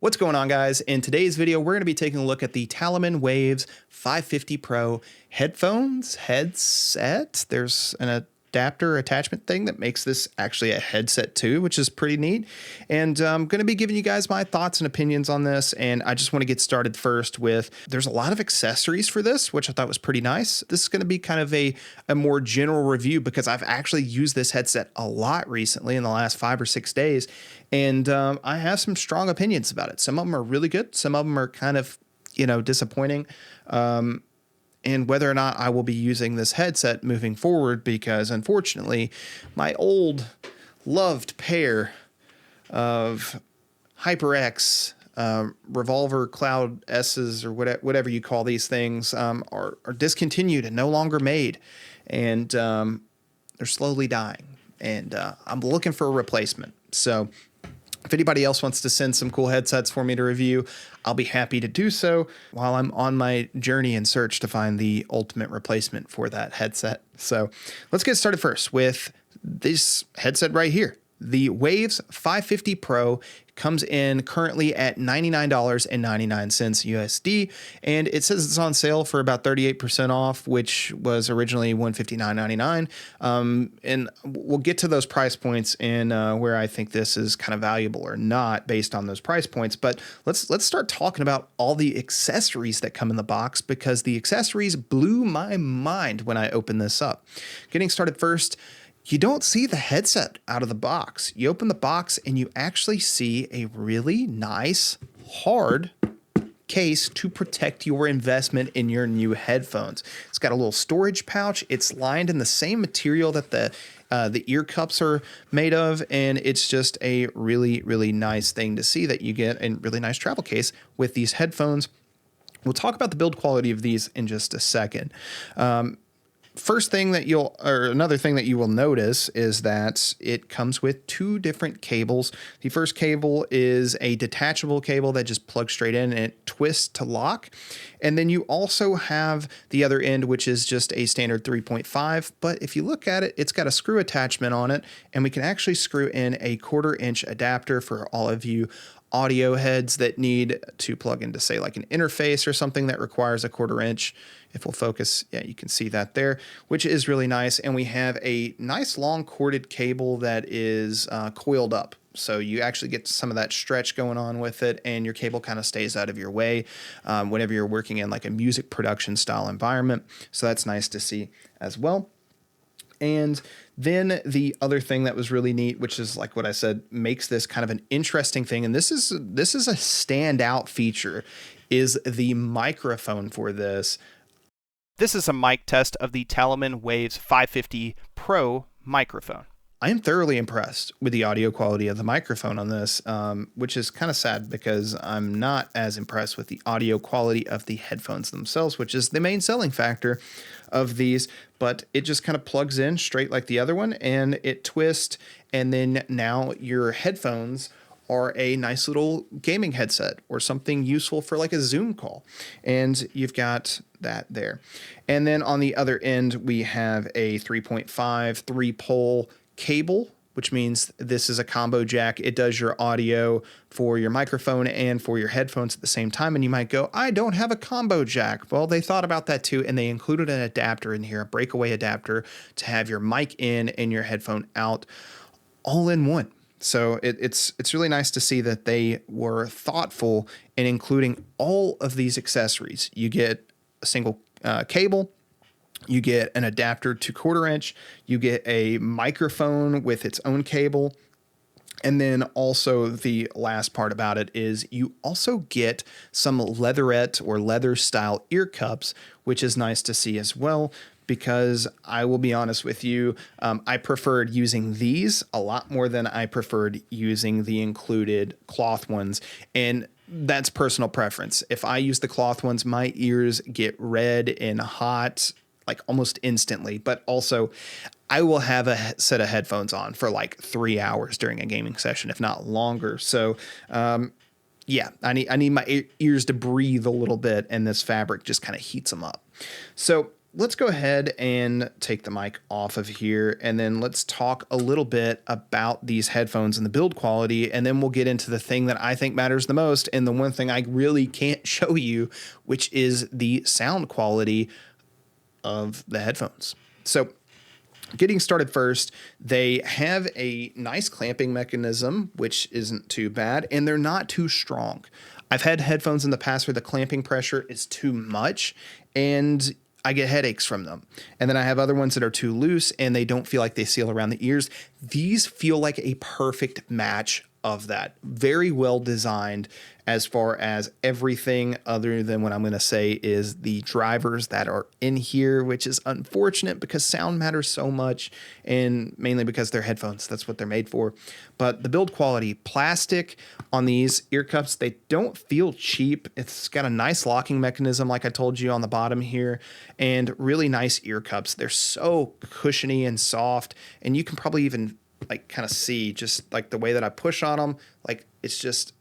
What's going on, guys? In today's video, we're going to be taking a look at the Talomen Waves 550 Pro headset. There's an adapter attachment thing that makes this actually a headset too, which is pretty neat. And I'm going to be giving you guys my thoughts and opinions on this. And I just want to get started first with, there's a lot of accessories for this, which I thought was pretty nice. This is going to be kind of a more general review because I've actually used this headset a lot recently in the last 5 or 6 days. And I have some strong opinions about it. Some of them are really good. Some of them are kind of, disappointing. And whether or not I will be using this headset moving forward, because unfortunately, my old loved pair of HyperX Revolver Cloud S's or whatever you call these things are discontinued and no longer made. And they're slowly dying. And I'm looking for a replacement. So if anybody else wants to send some cool headsets for me to review, I'll be happy to do so while I'm on my journey and search to find the ultimate replacement for that headset. So let's get started first with this headset right here. The Waves 550 Pro comes in currently at $99.99 USD, and it says it's on sale for about 38% off, which was originally $159.99. And we'll get to those price points and where I think this is kind of valuable or not based on those price points. But let's start talking about all the accessories that come in the box, because the accessories blew my mind when I opened this up. Getting started first, you don't see the headset out of the box. You open the box and you actually see a really nice, hard case to protect your investment in your new headphones. It's got a little storage pouch. It's lined in the same material that the ear cups are made of, and it's just a really, really nice thing to see that you get a really nice travel case with these headphones. We'll talk about the build quality of these in just a second. Another thing that you will notice is that it comes with 2 different cables. The first cable is a detachable cable that just plugs straight in and it twists to lock. And then you also have the other end, which is just a standard 3.5. But if you look at it, it's got a screw attachment on it, and we can actually screw in a 1/4 inch adapter for all of you audio heads that need to plug into, say, like an interface or something that requires a 1/4 inch. If we'll focus, yeah, you can see that there, which is really nice. And we have a nice long corded cable that is coiled up. So you actually get some of that stretch going on with it, and your cable kind of stays out of your way whenever you're working in like a music production style environment. So that's nice to see as well. And then the other thing that was really neat, which is like what I said, makes this kind of an interesting thing, and this is a standout feature, is the microphone for this. This is a mic test of the Talomen Waves 550 Pro microphone. I am thoroughly impressed with the audio quality of the microphone on this, which is kind of sad because I'm not as impressed with the audio quality of the headphones themselves, which is the main selling factor of these. But it just kind of plugs in straight like the other one, and it twists, and then now your headphones are a nice little gaming headset or something useful for like a Zoom call. And you've got that there. And then on the other end, we have a 3.5 3-pole cable, which means this is a combo jack. It does your audio for your microphone and for your headphones at the same time. And you might go, I don't have a combo jack. Well, they thought about that too, and they included an adapter in here, a breakaway adapter to have your mic in and your headphone out all in one. So it's really nice to see that they were thoughtful in including all of these accessories. You get a single cable, you get an adapter to 1/4 inch, you get a microphone with its own cable, and then also the last part about it is you also get some leatherette or leather style ear cups, which is nice to see as well. Because I will be honest with you, I preferred using these a lot more than I preferred using the included cloth ones. And that's personal preference. If I use the cloth ones, my ears get red and hot like almost instantly. But also, I will have a set of headphones on for like 3 hours during a gaming session, if not longer. So, yeah, I need my ears to breathe a little bit, and this fabric just kind of heats them up. So let's go ahead and take the mic off of here, and then let's talk a little bit about these headphones and the build quality, and then we'll get into the thing that I think matters the most, and the one thing I really can't show you, which is the sound quality of the headphones. So getting started first, they have a nice clamping mechanism, which isn't too bad, and they're not too strong. I've had headphones in the past where the clamping pressure is too much, and I get headaches from them. And then I have other ones that are too loose and they don't feel like they seal around the ears. These feel like a perfect match of that. Very well designed as far as everything other than what I'm going to say is the drivers that are in here, which is unfortunate because sound matters so much and mainly because they're headphones. That's what they're made for. But the build quality, plastic on these ear cups, they don't feel cheap. It's got a nice locking mechanism like I told you on the bottom here, and really nice ear cups. They're so cushiony and soft, and you can probably even like kind of see just like the way that I push on them. Like it's just,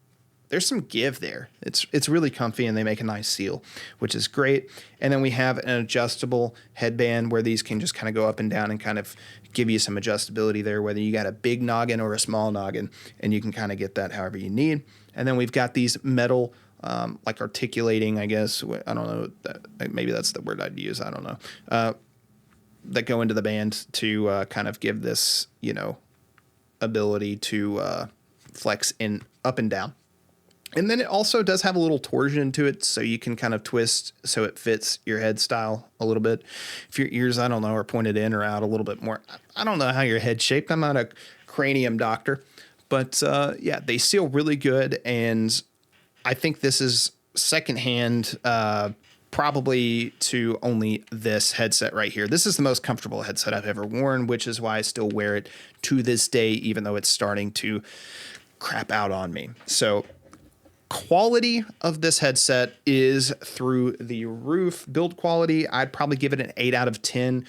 there's some give there. It's really comfy and they make a nice seal, which is great. And then we have an adjustable headband where these can just kind of go up and down and kind of give you some adjustability there, whether you got a big noggin or a small noggin, and you can kind of get that however you need. And then we've got these metal, like articulating, I guess, I don't know, maybe that's the word I'd use. I don't know, that go into the band to kind of give this, you know, ability to flex in up and down. And then it also does have a little torsion to it, so you can kind of twist so it fits your head style a little bit. If your ears, I don't know, are pointed in or out a little bit more. I don't know how your head's shaped. I'm not a cranium doctor. But yeah, they seal really good. And I think this is secondhand probably to only this headset right here. This is the most comfortable headset I've ever worn, which is why I still wear it to this day, even though it's starting to crap out on me. So quality of this headset is through the roof. Build quality, I'd probably give it an 8 out of 10.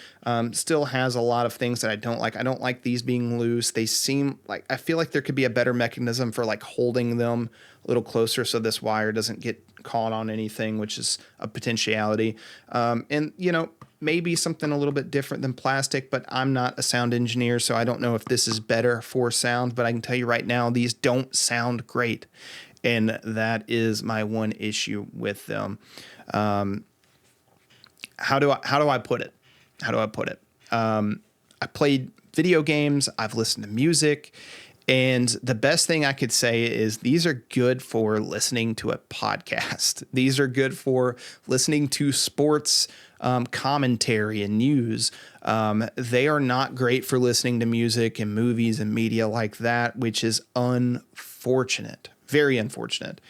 Still has a lot of things that I don't like. I don't like these being loose. They seem like, I feel like there could be a better mechanism for like holding them a little closer so this wire doesn't get caught on anything, which is a potentiality. And, you know, maybe something a little bit different than plastic, but I'm not a sound engineer, so I don't know if this is better for sound, but I can tell you right now, these don't sound great. And that is my one issue with them. How do I put it? I played video games. I've listened to music. And the best thing I could say is these are good for listening to a podcast. These are good for listening to sports commentary and news. They are not great for listening to music and movies and media like that, which is unfortunate. Very unfortunate.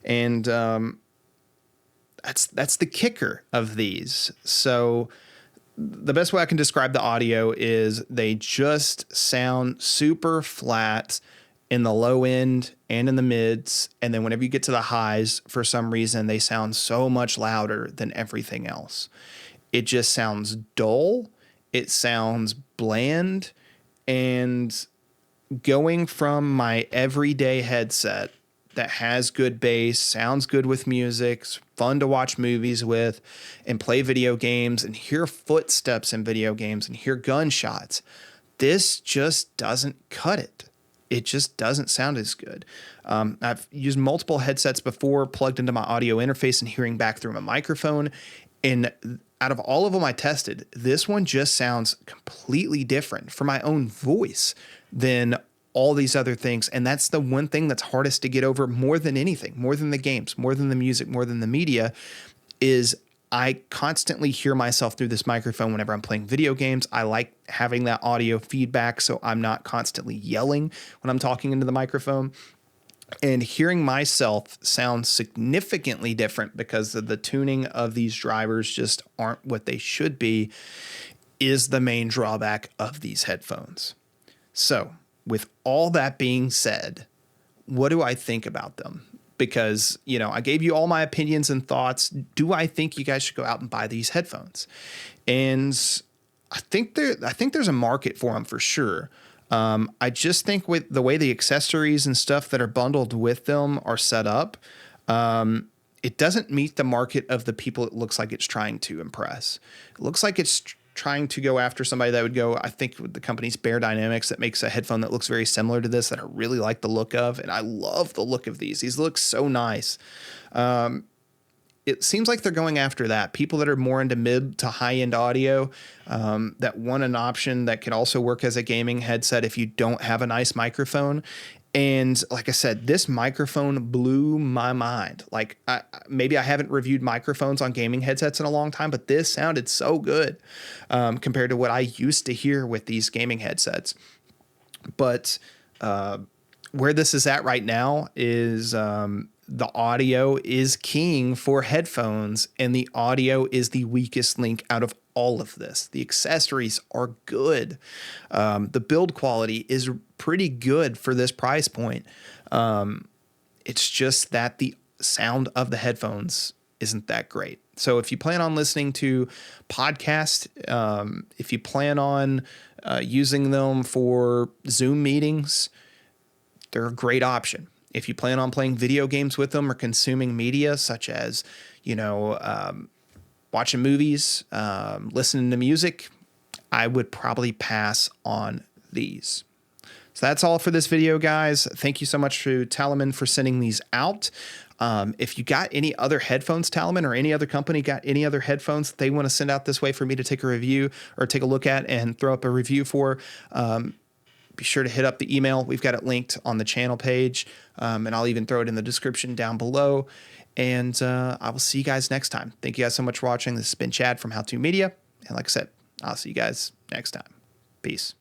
And that's the kicker of these. So the best way I can describe the audio is they just sound super flat in the low end and in the mids. And then whenever you get to the highs, for some reason, they sound so much louder than everything else. It just sounds dull. It sounds bland. And going from my everyday headset that has good bass, sounds good with music, fun to watch movies with, and play video games and hear footsteps in video games and hear gunshots. This just doesn't cut it. It just doesn't sound as good. I've used multiple headsets before, plugged into my audio interface and hearing back through my microphone. And out of all of them I tested, this one just sounds completely different for my own voice than all these other things. And that's the one thing that's hardest to get over more than anything, more than the games, more than the music, more than the media, is I constantly hear myself through this microphone whenever I'm playing video games. I like having that audio feedback so I'm not constantly yelling when I'm talking into the microphone. And hearing myself sound significantly different because of the tuning of these drivers just aren't what they should be is the main drawback of these headphones. So with all that being said, what do I think about them? Because, you know, I gave you all my opinions and thoughts. Do I think you guys should go out and buy these headphones? And I think there's a market for them for sure. I just think with the way the accessories and stuff that are bundled with them are set up, it doesn't meet the market of the people it looks like it's trying to impress. It looks like it's trying to go after somebody that would go, I think with the company's Bear Dynamics, that makes a headphone that looks very similar to this, that I really like the look of. And I love the look of these. These look so nice. It seems like they're going after that. People that are more into mid to high end audio, that want an option that can also work as a gaming headset if you don't have a nice microphone. And like I said, this microphone blew my mind. Like maybe I haven't reviewed microphones on gaming headsets in a long time, but this sounded so good compared to what I used to hear with these gaming headsets. But where this is at right now is the audio is king for headphones, and the audio is the weakest link out of all of this. The accessories are good. The build quality is pretty good for this price point. It's just that the sound of the headphones isn't that great. So if you plan on listening to podcasts, if you plan on using them for Zoom meetings, they're a great option. If you plan on playing video games with them or consuming media such as, watching movies, listening to music, I would probably pass on these. So that's all for this video, guys. Thank you so much to Talomen for sending these out. If you got any other headphones, Talomen, or any other company got any other headphones that they want to send out this way for me to take a review or take a look at and throw up a review for, be sure to hit up the email. We've got it linked on the channel page, and I'll even throw it in the description down below. And I will see you guys next time. Thank you guys so much for watching. This has been Chad from How To Media. And like I said, I'll see you guys next time. Peace.